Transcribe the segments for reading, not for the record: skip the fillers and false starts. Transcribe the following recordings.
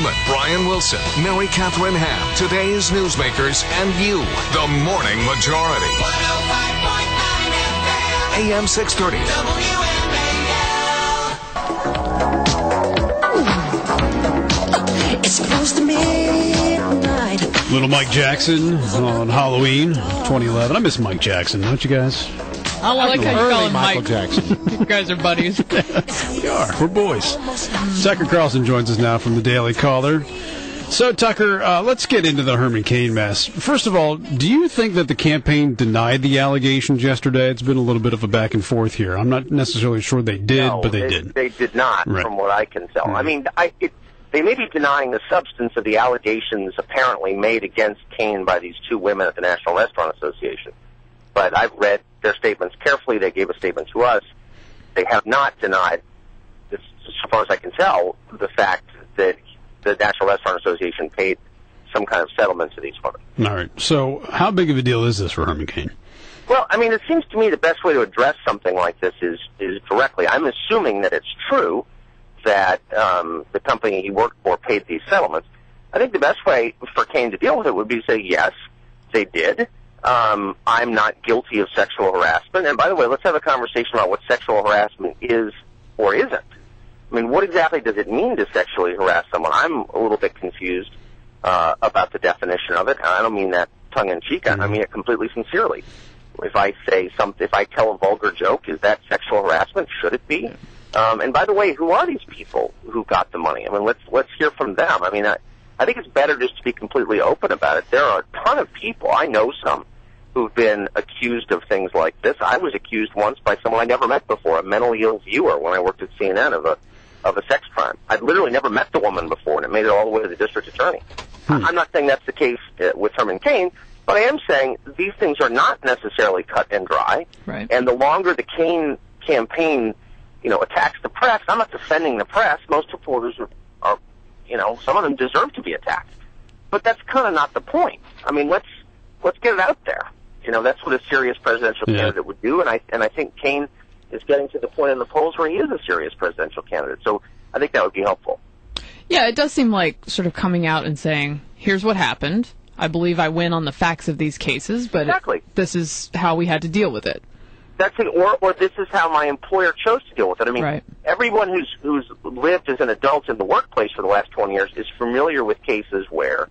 Newman, Brian Wilson, Mary Catherine Ham, today's newsmakers, and you, the Morning Majority. 105.9 FM, AM 630. WMAL. It's close to midnight. Little Mike Jackson on Halloween 2011. I miss Mike Jackson, don't you guys? I like how you call him Michael Mike. Jackson. You guys are buddies. We are. We're boys. Tucker Carlson joins us now from the Daily Caller. So, Tucker, let's get into the Herman Cain mess. First of all, do you think that the campaign denied the allegations yesterday? It's been a little bit of a back and forth here. I'm not necessarily sure they did, but they did. They did not, right, from what I can tell. Right. I mean, they may be denying the substance of the allegations apparently made against Cain by these two women at the National Restaurant Association. But I've read their statements carefully. They gave a statement to us. They have not denied, as far as I can tell, the fact that the National Restaurant Association paid some kind of settlement to these women. All right. So how big of a deal is this for Herman Cain? Well, I mean, it seems to me the best way to address something like this is directly. I'm assuming that it's true that the company he worked for paid these settlements. I think the best way for Cain to deal with it would be to say, yes, they did. I'm not guilty of sexual harassment. And by the way, let's have a conversation about what sexual harassment is or isn't. I mean, what exactly does it mean to sexually harass someone? I'm a little bit confused about the definition of it. I don't mean that tongue-in-cheek. I mean it completely sincerely. If I say something, if I tell a vulgar joke, is that sexual harassment? Should it be? And by the way, who are these people who got the money? I mean, let's hear from them. I mean, I think it's better just to be completely open about it. There are a ton of people, I know some, who've been accused of things like this. I was accused once by someone I never met before, a mentally ill viewer, when I worked at CNN of a sex crime. I'd literally never met the woman before, and it made it all the way to the district attorney. I'm not saying that's the case with Herman Cain, but I am saying these things are not necessarily cut and dry. Right. And the longer the Cain campaign, attacks the press, I'm not defending the press. Most reporters are some of them deserve to be attacked. But that's kind of not the point. I mean, let's get it out there. That's what a serious presidential candidate would do, and I think Cain is getting to the point in the polls where he is a serious presidential candidate. So I think that would be helpful. Yeah, it does seem like sort of coming out and saying, here's what happened. I believe I win on the facts of these cases, but exactly. This is how we had to deal with it. That's it, or this is how my employer chose to deal with it. I mean, right. Everyone who's lived as an adult in the workplace for the last 20 years is familiar with cases where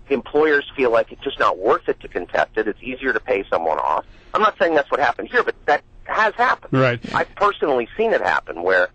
employers feel like it's just not worth it to contest it. It's easier to pay someone off. I'm not saying that's what happened here, but that has happened. Right. I've personally seen it happen where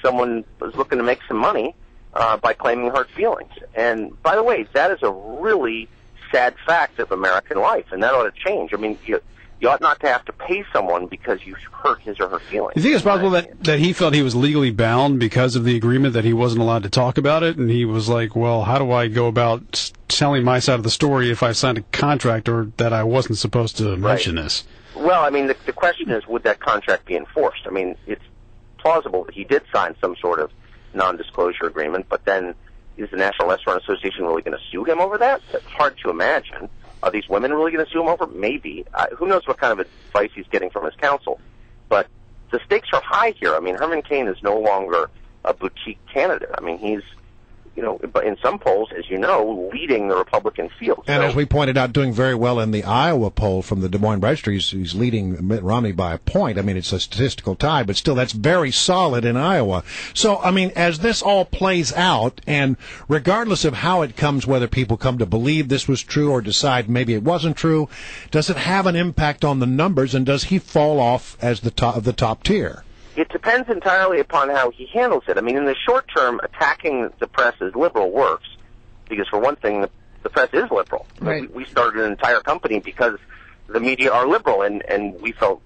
someone was looking to make some money by claiming hurt feelings. And by the way, that is a really sad fact of American life, and that ought to change. I mean, you ought not to have to pay someone because you hurt his or her feelings. You think it's possible that he felt he was legally bound because of the agreement that he wasn't allowed to talk about it, and he was like, well, how do I go about telling my side of the story if I signed a contract or that I wasn't supposed to mention this? Well, I mean, the question is, would that contract be enforced? I mean, it's plausible that he did sign some sort of non-disclosure agreement, but then is the National Restaurant Association really going to sue him over that? It's hard to imagine. Are these women really going to sue him over? Maybe. Who knows what kind of advice he's getting from his counsel. But the stakes are high here. I mean, Herman Cain is no longer a boutique candidate. I mean, he's, but in some polls, as you know, leading the Republican field. And so, as we pointed out, doing very well in the Iowa poll from the Des Moines Register, he's leading Mitt Romney by a point. I mean, it's a statistical tie, but still, that's very solid in Iowa. So, I mean, as this all plays out, and regardless of how it comes, whether people come to believe this was true or decide maybe it wasn't true, does it have an impact on the numbers, and does he fall off as the top of the top tier? It depends entirely upon how he handles it. I mean, in the short term, attacking the press as liberal works, because for one thing, the press is liberal. Right. We started an entire company because the media are liberal, and we felt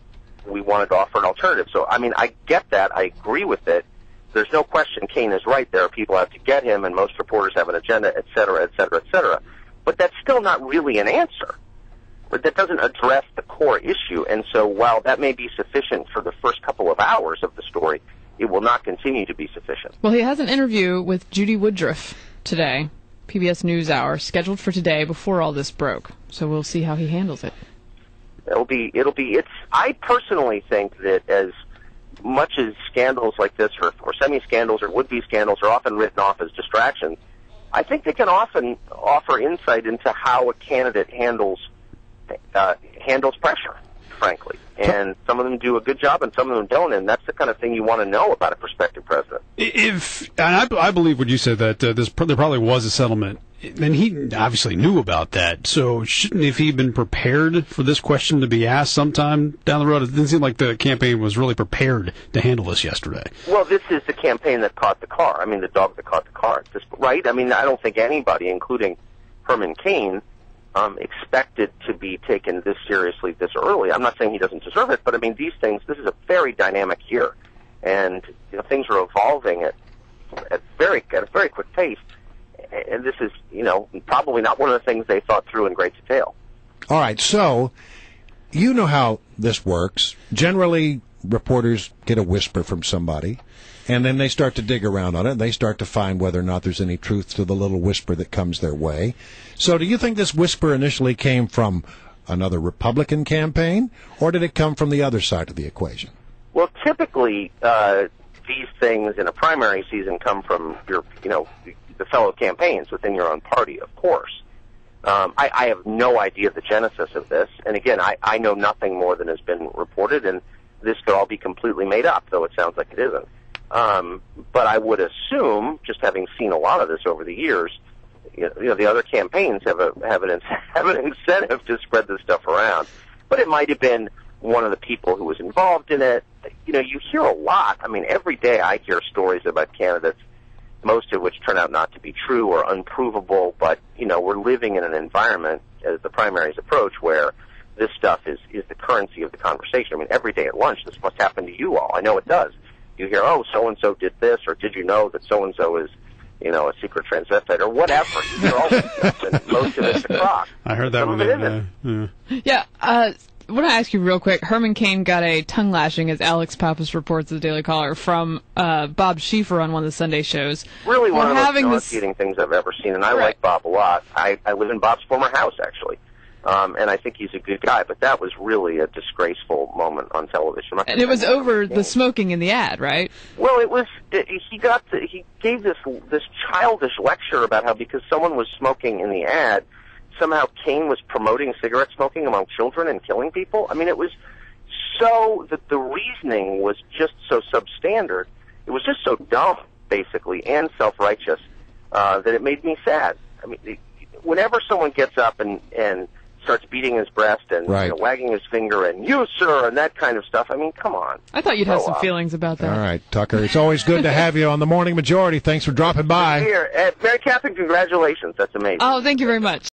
we wanted to offer an alternative. So, I mean, I get that. I agree with it. There's no question Cain is right. There are people out to get him, and most reporters have an agenda, et cetera, et cetera, et cetera. But that's still not really an answer. But that doesn't address the core issue, and so while that may be sufficient for the first couple of hours of the story, it will not continue to be sufficient. Well, he has an interview with Judy Woodruff today, PBS Newshour, scheduled for today before all this broke. So we'll see how he handles it. I personally think that as much as scandals like this or semi-scandals or would-be scandals are often written off as distractions, I think they can often offer insight into how a candidate handles pressure, frankly. And some of them do a good job, and some of them don't. And that's the kind of thing you want to know about a prospective president. I believe what you said, that there probably was a settlement, and he obviously knew about that. So shouldn't have he been prepared for this question to be asked sometime down the road? It didn't seem like the campaign was really prepared to handle this yesterday. Well, this is the campaign that caught the car. I mean, the dog that caught the car. Right? I mean, I don't think anybody, including Herman Cain, expected to be taken this seriously this early. I'm not saying he doesn't deserve it, but I mean, this is a very dynamic year, and things are evolving at a very quick pace. And this is, probably not one of the things they thought through in great detail. All right, so you know how this works. Generally, reporters get a whisper from somebody, and then they start to dig around on it, and they start to find whether or not there's any truth to the little whisper that comes their way. So do you think this whisper initially came from another Republican campaign, or did it come from the other side of the equation? Well, typically, these things in a primary season come from the fellow campaigns within your own party, of course. I have no idea the genesis of this, and again, I know nothing more than has been reported, and this could all be completely made up, though it sounds like it isn't. But I would assume, just having seen a lot of this over the years, the other campaigns have an incentive to spread this stuff around. But it might have been one of the people who was involved in it. You hear a lot. I mean, every day I hear stories about candidates, most of which turn out not to be true or unprovable. But we're living in an environment as the primaries approach where this stuff is the currency of the conversation. I mean, every day at lunch, this must happen to you all. I know it does. You hear, oh, so-and-so did this, or did you know that so-and-so is, a secret transvestite, or whatever. You hear all this stuff, and most of it's a crock. I heard that one. Yeah, I want to ask you real quick. Herman Cain got a tongue lashing, as Alex Pappas reports at the Daily Caller, from Bob Schieffer on one of the Sunday shows. Really one of the most nauseating things I've ever seen, and I like Bob a lot. I live in Bob's former house, actually. And I think he's a good guy, but that was really a disgraceful moment on television. And it was over the smoking in the ad, right? Well, it was. He gave this childish lecture about how because someone was smoking in the ad, somehow Cain was promoting cigarette smoking among children and killing people. I mean, it was so that the reasoning was just so substandard. It was just so dumb, basically, and self-righteous that it made me sad. I mean, whenever someone gets up and starts beating his breast and wagging his finger and you, sir, and that kind of stuff. I mean, come on. I thought you'd have some feelings about that. All right, Tucker. It's always good to have you on the Morning Majority. Thanks for dropping by. Here, Mary Catherine, congratulations. That's amazing. Oh, thank you very much.